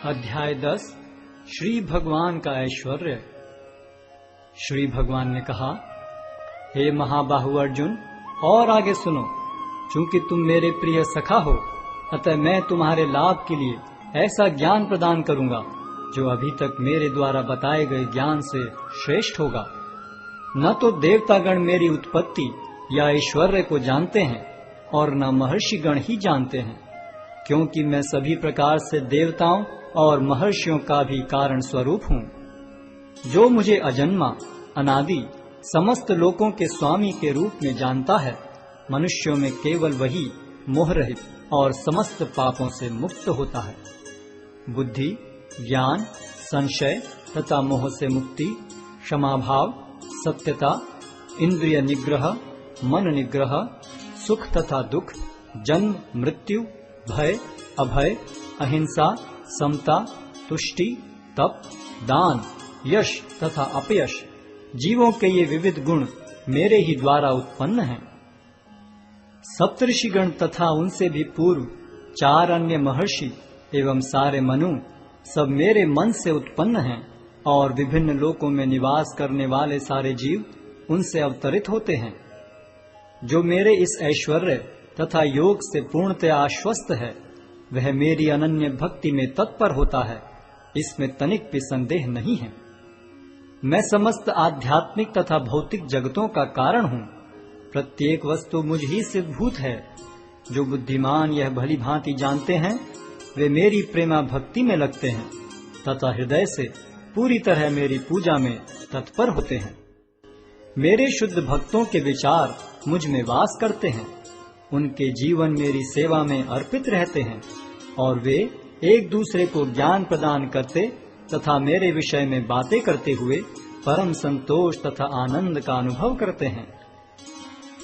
अध्याय 10 श्री भगवान का ऐश्वर्य। श्री भगवान ने कहा, हे महाबाहु अर्जुन, और आगे सुनो। चूंकि तुम मेरे प्रिय सखा हो, अतः मैं तुम्हारे लाभ के लिए ऐसा ज्ञान प्रदान करूंगा जो अभी तक मेरे द्वारा बताए गए ज्ञान से श्रेष्ठ होगा। न तो देवतागण मेरी उत्पत्ति या ऐश्वर्य को जानते हैं और न महर्षिगण ही जानते हैं, क्योंकि मैं सभी प्रकार से देवताओं और महर्षियों का भी कारण स्वरूप हूँ। जो मुझे अजन्मा, अनादि, समस्त लोकों के स्वामी के रूप में जानता है, मनुष्यों में केवल वही मोह रहित और समस्त पापों से मुक्त होता है। बुद्धि, ज्ञान, संशय तथा मोह से मुक्ति, क्षमाभाव, सत्यता, इंद्रिय निग्रह, मन निग्रह, सुख तथा दुख, जन्म मृत्यु, भय अभय, अहिंसा, समता, तुष्टि, तप, दान, यश तथा अपयश, जीवों के ये विविध गुण मेरे ही द्वारा उत्पन्न हैं। सप्तऋषिगण तथा उनसे भी पूर्व 4 अन्य महर्षि एवं सारे मनु सब मेरे मन से उत्पन्न हैं, और विभिन्न लोकों में निवास करने वाले सारे जीव उनसे अवतरित होते हैं। जो मेरे इस ऐश्वर्य तथा योग से पूर्णतया आश्वस्त है, वह मेरी अनन्य भक्ति में तत्पर होता है, इसमें तनिक भी संदेह नहीं है। मैं समस्त आध्यात्मिक तथा भौतिक जगतों का कारण हूँ। प्रत्येक वस्तु मुझ ही से भूत है। जो बुद्धिमान यह भली भांति जानते हैं, वे मेरी प्रेमा भक्ति में लगते हैं तथा हृदय से पूरी तरह मेरी पूजा में तत्पर होते हैं। मेरे शुद्ध भक्तों के विचार मुझ में वास करते हैं। उनके जीवन मेरी सेवा में अर्पित रहते हैं, और वे एक दूसरे को ज्ञान प्रदान करते तथा मेरे विषय में बातें करते हुए परम संतोष तथा आनंद का अनुभव करते हैं।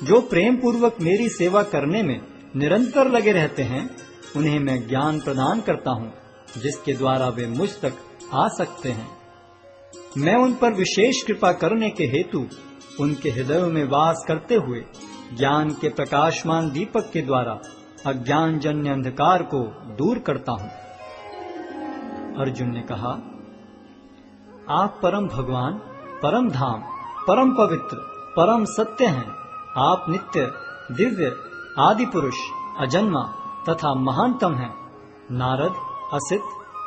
जो प्रेम पूर्वक मेरी सेवा करने में निरंतर लगे रहते हैं, उन्हें मैं ज्ञान प्रदान करता हूँ, जिसके द्वारा वे मुझ तक आ सकते हैं। मैं उन पर विशेष कृपा करने के हेतु उनके हृदयों में वास करते हुए ज्ञान के प्रकाशमान दीपक के द्वारा अज्ञान जन्य अंधकार को दूर करता हूँ। अर्जुन ने कहा, आप परम भगवान, परम धाम, परम पवित्र, परम सत्य हैं। आप नित्य, दिव्य, आदि पुरुष, अजन्मा तथा महानतम हैं। नारद, असित,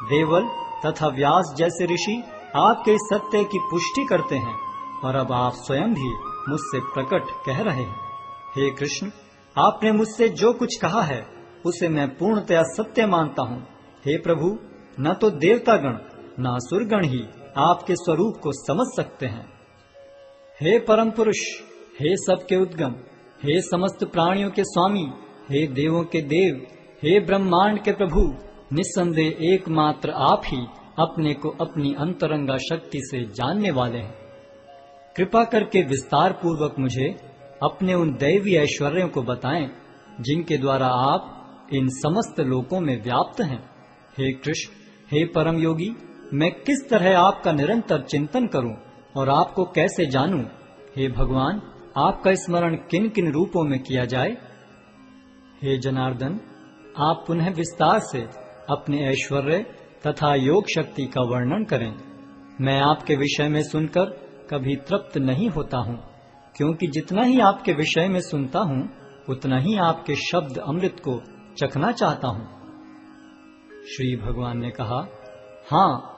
देवल तथा व्यास जैसे ऋषि आपके इस सत्य की पुष्टि करते हैं, और अब आप स्वयं भी मुझसे प्रकट कह रहे हैं। हे कृष्ण, आपने मुझसे जो कुछ कहा है उसे मैं पूर्णतया सत्य मानता हूँ। हे प्रभु, न तो देवतागण न असुरगण ही आपके स्वरूप को समझ सकते हैं। हे परम पुरुष, हे सबके उद्गम, हे समस्त प्राणियों के स्वामी, हे देवों के देव, हे ब्रह्मांड के प्रभु, निस्संदेह एकमात्र आप ही अपने को अपनी अंतरंगा शक्ति से जानने वाले हैं। कृपा करके विस्तार पूर्वक मुझे अपने उन दैवी ऐश्वर्यों को बताएं, जिनके द्वारा आप इन समस्त लोकों में व्याप्त हैं। हे कृष्ण, हे परम योगी, मैं किस तरह आपका निरंतर चिंतन करूं और आपको कैसे जानूं? हे भगवान, आपका स्मरण किन किन रूपों में किया जाए? हे जनार्दन, आप पुनः विस्तार से अपने ऐश्वर्य तथा योग शक्ति का वर्णन करें। मैं आपके विषय में सुनकर कभी तृप्त नहीं होता हूँ, क्योंकि जितना ही आपके विषय में सुनता हूँ, उतना ही आपके शब्द अमृत को चखना चाहता हूँ। श्री भगवान ने कहा, हाँ,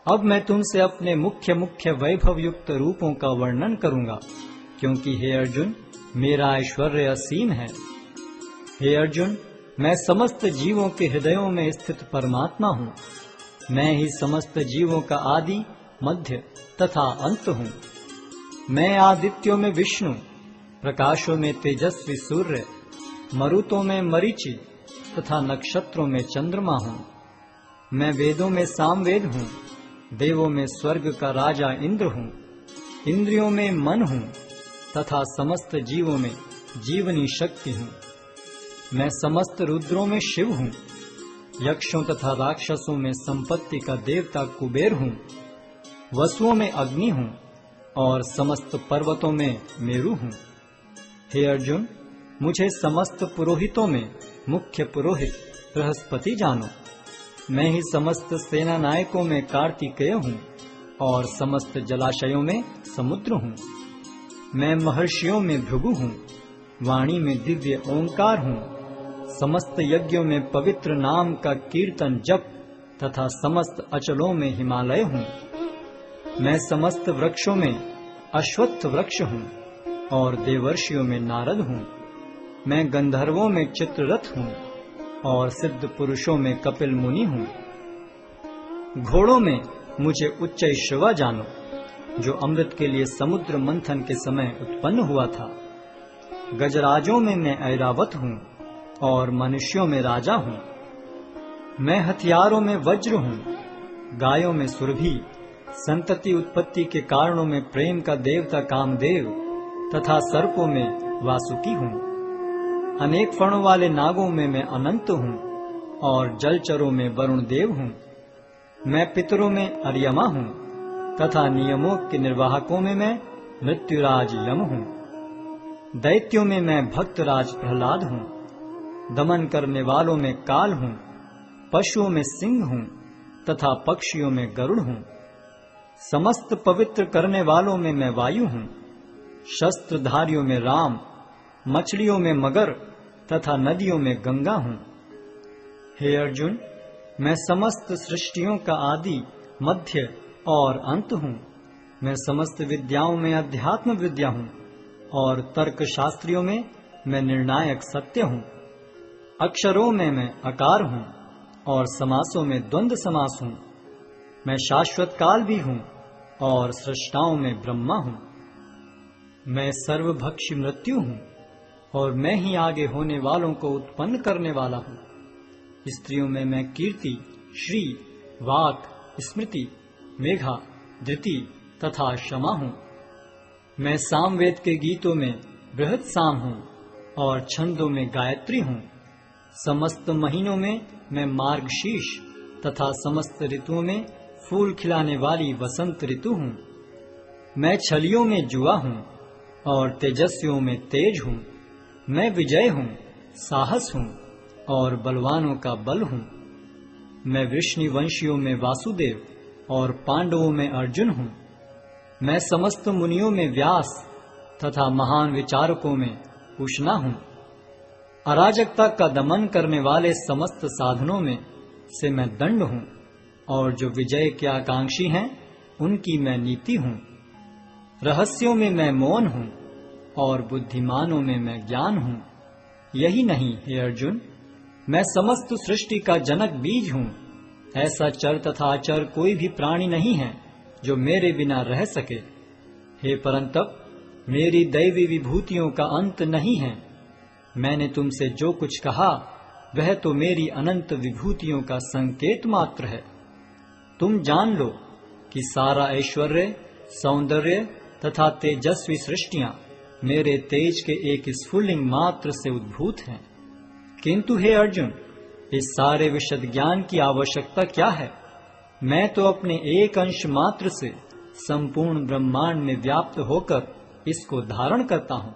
अब मैं तुमसे अपने मुख्य मुख्य वैभव युक्त रूपों का वर्णन करूंगा, क्योंकि हे अर्जुन, मेरा ऐश्वर्य असीम है। हे अर्जुन, मैं समस्त जीवों के हृदयों में स्थित परमात्मा हूँ। मैं ही समस्त जीवों का आदि, मध्य तथा अंत हूँ। मैं आदित्यों में विष्णु, प्रकाशों में तेजस्वी सूर्य, मरुतों में मरीचि तथा नक्षत्रों में चंद्रमा हूँ। मैं वेदों में सामवेद हूँ, देवों में स्वर्ग का राजा इंद्र हूँ, इंद्रियों में मन हूँ तथा समस्त जीवों में जीवनी शक्ति हूँ। मैं समस्त रुद्रों में शिव हूँ, यक्षों तथा राक्षसों में संपत्ति का देवता कुबेर हूँ, वसुओं में अग्नि हूँ और समस्त पर्वतों में मेरु हूँ। हे अर्जुन, मुझे समस्त पुरोहितों में मुख्य पुरोहित बृहस्पति जानो। मैं ही समस्त सेना नायकों में कार्तिकेय हूँ और समस्त जलाशयों में समुद्र हूँ। मैं महर्षियों में भृगु हूँ, वाणी में दिव्य ओंकार हूँ, समस्त यज्ञों में पवित्र नाम का कीर्तन जप तथा समस्त अचलों में हिमालय हूँ। मैं समस्त वृक्षों में अश्वत्थ वृक्ष हूँ और देवर्षियों में नारद हूँ। मैं गंधर्वों में चित्ररथ हूँ और सिद्ध पुरुषों में कपिल मुनि हूँ। घोड़ों में मुझे उच्चैश्रवा जानो, जो अमृत के लिए समुद्र मंथन के समय उत्पन्न हुआ था। गजराजों में मैं ऐरावत हूँ और मनुष्यों में राजा हूँ। मैं हथियारों में वज्र हूँ, गायों में सुरभि, संतति उत्पत्ति के कारणों में प्रेम का देवता कामदेव तथा सर्पों में वासुकी हूँ। अनेक फणों वाले नागों में मैं अनंत हूँ और जलचरों में वरुण देव हूँ। मैं पितरों में अर्यमा हूँ तथा नियमों के निर्वाहकों में मैं मृत्युराज यम हूँ। दैत्यों में मैं भक्तराज प्रहलाद हूँ, दमन करने वालों में काल हूँ, पशुओं में सिंह हूँ तथा पक्षियों में गरुड़ हूँ। समस्त पवित्र करने वालों में मैं वायु हूँ, शस्त्रधारियों में राम, मछलियों में मगर तथा नदियों में गंगा हूँ। हे अर्जुन, मैं समस्त सृष्टियों का आदि, मध्य और अंत हूँ। मैं समस्त विद्याओं में अध्यात्म विद्या हूँ और तर्क शास्त्रियों में मैं निर्णायक सत्य हूँ। अक्षरों में मैं अकार हूँ और समासों में द्वंद्व समास हूँ। मैं शाश्वत काल भी हूँ और सृष्टाओं में ब्रह्मा हूँ। मैं सर्वभक्षी मृत्यु हूँ और मैं ही आगे होने वालों को उत्पन्न करने वाला हूँ। स्त्रियों में मैं कीर्ति, श्री, वाक, स्मृति, मेघा, धृति तथा क्षमा हूँ। मैं सामवेद के गीतों में बृहत साम हूँ और छंदों में गायत्री हूँ। समस्त महीनों में मैं मार्गशीर्ष तथा समस्त ऋतुओं में फूल खिलाने वाली वसंत ऋतु हूँ। मैं छलियों में जुआ हूँ और तेजस्वियों में तेज हूँ। मैं विजय हूँ, साहस हूँ और बलवानों का बल हूँ। मैं वृष्णिवंशियों में वासुदेव और पांडवों में अर्जुन हूँ। मैं समस्त मुनियों में व्यास तथा महान विचारकों में उष्णा हूँ। अराजकता का दमन करने वाले समस्त साधनों में से मैं दंड हूँ और जो विजय के आकांक्षी हैं उनकी मैं नीति हूँ। रहस्यों में मैं मौन हूँ और बुद्धिमानों में मैं ज्ञान हूँ। यही नहीं हे अर्जुन, मैं समस्त सृष्टि का जनक बीज हूँ। ऐसा चर तथा अचर कोई भी प्राणी नहीं है जो मेरे बिना रह सके। हे परंतप, मेरी दैवी विभूतियों का अंत नहीं है। मैंने तुमसे जो कुछ कहा वह तो मेरी अनंत विभूतियों का संकेत मात्र है। तुम जान लो कि सारा ऐश्वर्य, सौंदर्य तथा तेजस्वी सृष्टियां मेरे तेज के एक स्फुल्लिंग मात्र से उद्भूत हैं। किंतु हे अर्जुन, इस सारे विशद ज्ञान की आवश्यकता क्या है? मैं तो अपने एक अंश मात्र से संपूर्ण ब्रह्मांड में व्याप्त होकर इसको धारण करता हूँ।